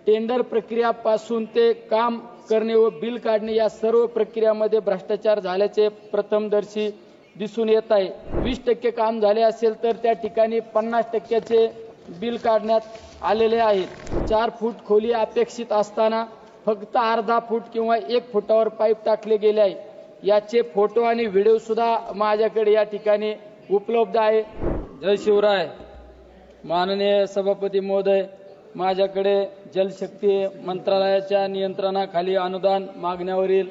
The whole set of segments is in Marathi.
टेंडर प्रक्रियापासून ते काम करणे व बिल काढणे या सर्व प्रक्रियामध्ये भ्रष्टाचार झाल्याचे प्रथमदर्शी दिसून येत आहे। 20% काम झाले असेल तर त्या ठिकाणी 50%चे बिल काढण्यात आलेले आहेत। 4 फूट खोली अपेक्षित असताना फक्त अर्धा फूट किंवा 1 फुटावर पाईप टाकले गेले आहे। याचे फोटो आणि व्हिडिओ सुद्धा माझ्याकडे या ठिकाणी उपलब्ध आहे। जय शिवराय। माननीय सभापती महोदय, माझ्याकडे जलशक्ती मंत्रालयाच्या नियंत्रणाखाली अनुदान मागण्यावरील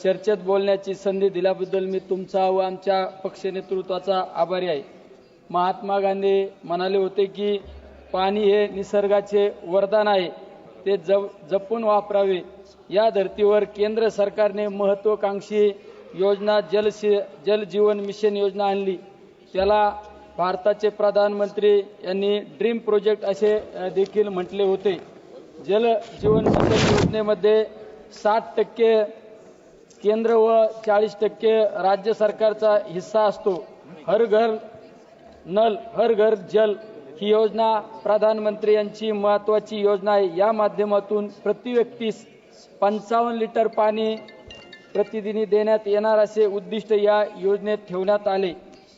चर्चेत बोलण्याची संधी दिल्याबद्दल मी तुमचा व आमच्या पक्ष नेतृत्वाचा आभारी आहे। महात्मा गांधी म्हणाले होते की पाणी हे निसर्गाचे वरदान आहे, ते जपून वापरावे। या धर्तीवर केंद्र सरकारने महत्त्वाकांक्षी योजना जल जीवन मिशन योजना आणली। त्याला भारताचे प्रधानमंत्री यांनी ड्रीम प्रोजेक्ट असे देखील म्हटले होते। जल जीवन मिशन योजनेमध्ये 60% केंद्र व 40% राज्य सरकारचा हिस्सा असतो। हर घर नल हर घर जल ही योजना प्रधानमंत्री यांची महत्त्वाची योजना आहे। या माध्यमातून प्रति व्यक्तीस 55 लिटर पाणी प्रतिदिनी देण्यात येणार असे उद्दिष्ट या योजनेत ठेवण्यात आले।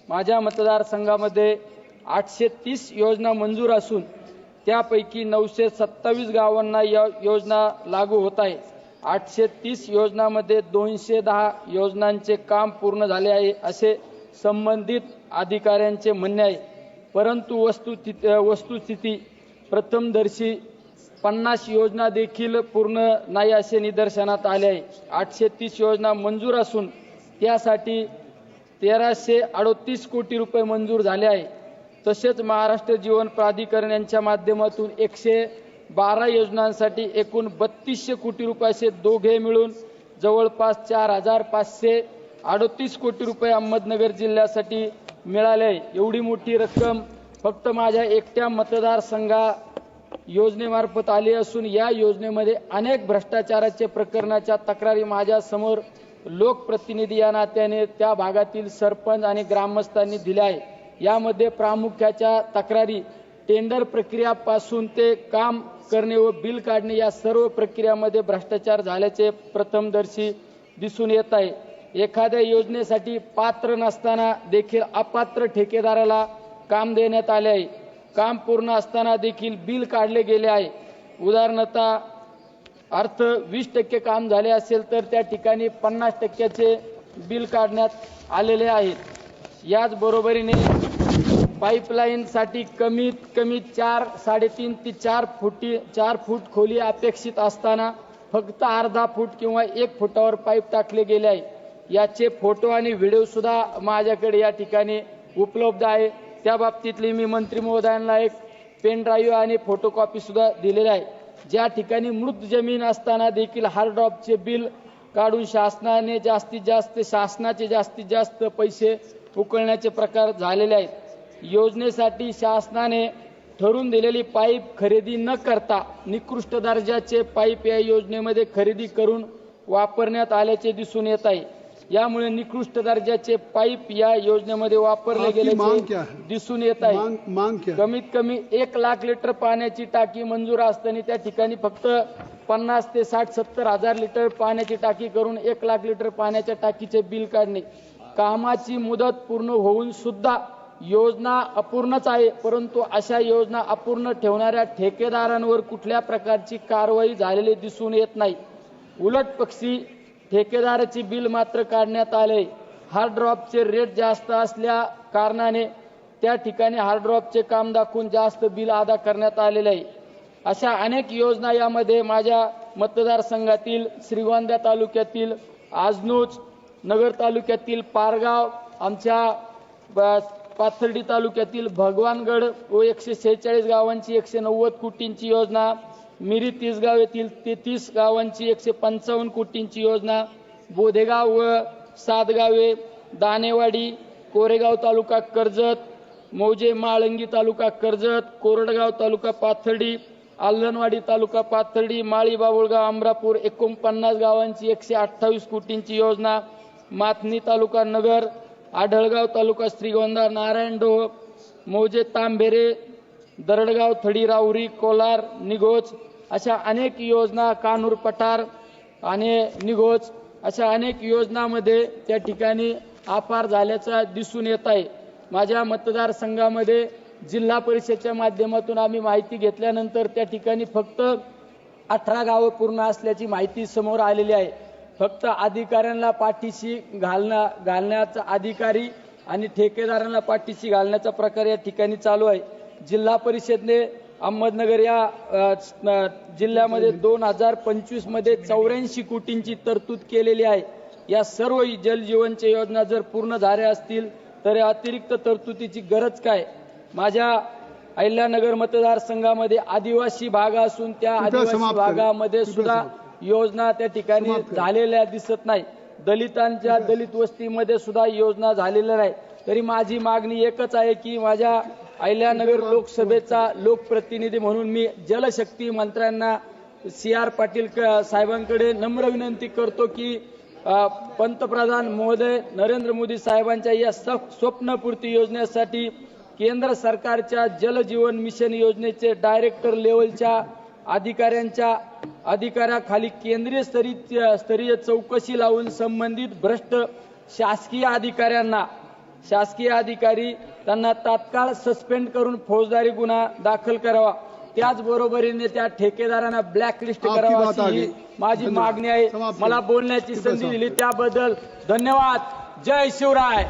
माझ्या मतदारसंघामध्ये 830 योजना मंजूर असून त्यापैकी 927 गावांना या योजना लागू होत आहे। 830 योजनांमध्ये 210 योजनांचे काम पूर्ण झाले आहे असे संबंधित अधिकाऱ्यांचे म्हणणे आहे। परंतु वस्तुस्थिती प्रथमदर्शी 50 योजना देखील पूर्ण नाही असे निदर्शनात आले आहे। 830 योजना मंजूर असून त्यासाठी 1338 कोटी रुपये मंजूर झाले आहे। तसेच महाराष्ट्र जीवन प्राधिकरण यांच्या माध्यमातून 112 योजनांसाठी एकूण 3200 कोटी रुपये असे दोघे मिळून जवळपास 4538 कोटी रुपये अहमदनगर जिल्ह्यासाठी मिळाले आहे। एवढी मोठी रक्कम फक्त माझ्या एकट्या मतदारसंघा योजनेमार्फत आली असून या योजनेमध्ये अनेक भ्रष्टाचाराच्या प्रकरणाच्या तक्रारी माझ्या समोर लोकप्रतिनिधी या नात्याने त्या भागातील सरपंच आणि ग्रामस्थांनी दिल्या आहे। यामध्ये प्रामुख्याच्या तक्रारी टेंडर प्रक्रियापासून ते काम करणे व बिल काढणे या सर्व प्रक्रियामध्ये भ्रष्टाचार झाल्याचे प्रथमदर्शी दिसून येत आहे। एखाद्या योजनेसाठी पात्र नसताना देखील अपात्र ठेकेदाराला काम देण्यात आले आहे। काम पूर्ण असताना देखील बिल काढले गेले आहे। उदाहरणार्थ 20% काम झाले असेल तर त्या ठिकाणी 50%चे बिल काढण्यात आलेले आहेत। याच बरोबरीने पाईपलाईन साठी कमीत कमी 3.5 ते 4 फूट खोली अपेक्षित असताना फक्त अर्धा फूट किंवा 1 फुटावर पाईप टाकले गेले आहे। याचे फोटो आणि व्हिडिओ सुद्धा माझ्याकडे या ठिकाणी उपलब्ध आहे। त्या बाबतीतली मी मंत्री महोदयांना एक पेन ड्राईव्ह आणि फोटोकॉपी सुद्धा दिलेली आहे। ज्या ठिकाणी मृत जमीन असताना देखील हार्ड ड्रॉपचे बिल काढून शासनाचे जास्तीत जास्त पैसे उकळण्याचे प्रकार झालेले आहेत। योजनेसाठी शासनाने ठरवून दिलेली पाईप खरेदी न करता निकृष्ट दर्जाचे पाईप या योजनेमध्ये खरेदी करून वापरण्यात आल्याचे दिसून येत आहे। यामुळे निकृष्ट दर्जाचे पाईप या योजनेमध्ये वापरले गेल्याचे दिसून येत आहे। कमीत कमी 1 लाख लिटर पाण्याची टाकी मंजूर असताना त्या ठिकाणी फक्त 50 ते 60-70 हजार लिटर पाण्याची टाकी करून 1 लाख लिटर पाण्याच्या टाकीचे बिल काढणे। कामाची मुदत पूर्ण होऊन सुद्धा योजना अपूर्णच आहे। परंतु अशा योजना अपूर्ण ठेवणाऱ्या ठेकेदारांवर कुठल्या प्रकारची कारवाई झालेली दिसून येत नाही। उलट पक्षी ठेकेदाराची बिल मात्र काढण्यात आले। हार्ड ड्रॉपचे रेट जास्त असल्या कारणाने त्या ठिकाणी हार्ड ड्रॉपचे काम दाखवून जास्त बिल अदा करण्यात आलेले आहे। अशा अनेक योजना यामध्ये माझ्या मतदारसंघातील श्रीगोंदा तालुक्यातील आजनूज, नगर तालुक्यातील पारगाव, आमच्या पाथर्डी तालुक्यातील भगवानगड व 146 गावांची 190 कोटींची योजना, मिरी 30 गाव येथील 33 गावांची 155 कोटींची योजना, बोधेगाव व सातगावे, दानेवाडी, कोरेगाव तालुका कर्जत, मौजे माळंगी तालुका कर्जत, कोरडगाव तालुका पाथर्डी, आलनवाडी तालुका पाथर्डी, माळी बाबुळगाव अमरापूर 49 गावांची 128 कोटींची योजना, माथनी तालुका नगर, आढळगाव तालुका श्रीगोंदा, नारायणडोह, मौजे तांबेरे, दरडगाव थडी राहुरी, कोलार, निघोज अशा अनेक योजना, कानूर पठार आणि निघोज अशा अनेक योजनांमध्ये त्या ठिकाणी अपार झाल्याचा दिसून येत आहे। माझ्या मतदारसंघामध्ये जिल्हा परिषदेच्या माध्यमातून आम्ही माहिती घेतल्यानंतर त्या ठिकाणी फक्त 18 गावं पूर्ण असल्याची माहिती समोर आलेली आहे। फक्त अधिकाऱ्यांना पाठीशी घालण्याचा अधिकारी आणि ठेकेदारांना पाठीशी घालण्याचा प्रकार या ठिकाणी चालू आहे। जिल्हा परिषदेने अहमदनगर या जिल्ह्यामध्ये 2025 मध्ये 84 कोटींची तरतूद केलेली आहे। या सर्व जलजीवनच्या योजना जर पूर्ण झाल्या असतील तर अतिरिक्त तरतुदीची गरज काय? माझ्या अहिल्यानगर मतदारसंघामध्ये आदिवासी भाग असून त्या आदिवासी भागामध्ये सुद्धा योजना त्या ठिकाणी झालेल्या दिसत नाही। दलितांच्या दलित वस्तीमध्ये सुद्धा योजना झालेल्या नाही। तरी माझी मागणी एकच आहे की माझ्या अहिल्यानगर लोकसभेचा लोकप्रतिनिधी म्हणून मी जलशक्ती मंत्र्यांना CR पाटील साहेबांकडे नम्र विनंती करतो की पंतप्रधान महोदय नरेंद्र मोदी साहेबांच्या या स्वप्नपूर्ती योजनेसाठी केंद्र सरकारच्या जल जीवन मिशन योजनेचे डायरेक्टर लेवलच्या अधिकाऱ्याखाली केंद्रीय स्तरीय चौकशी लावून संबंधित भ्रष्ट शासकीय अधिकारी त्यांना तात्काळ सस्पेंड करून फौजदारी गुन्हा दाखल करावा। त्याचबरोबरीने त्या ठेकेदारांना ब्लॅकलिस्ट करावा अशी माझी मागणी आहे। मला बोलण्याची संधी दिली त्याबद्दल धन्यवाद। जय शिवराय।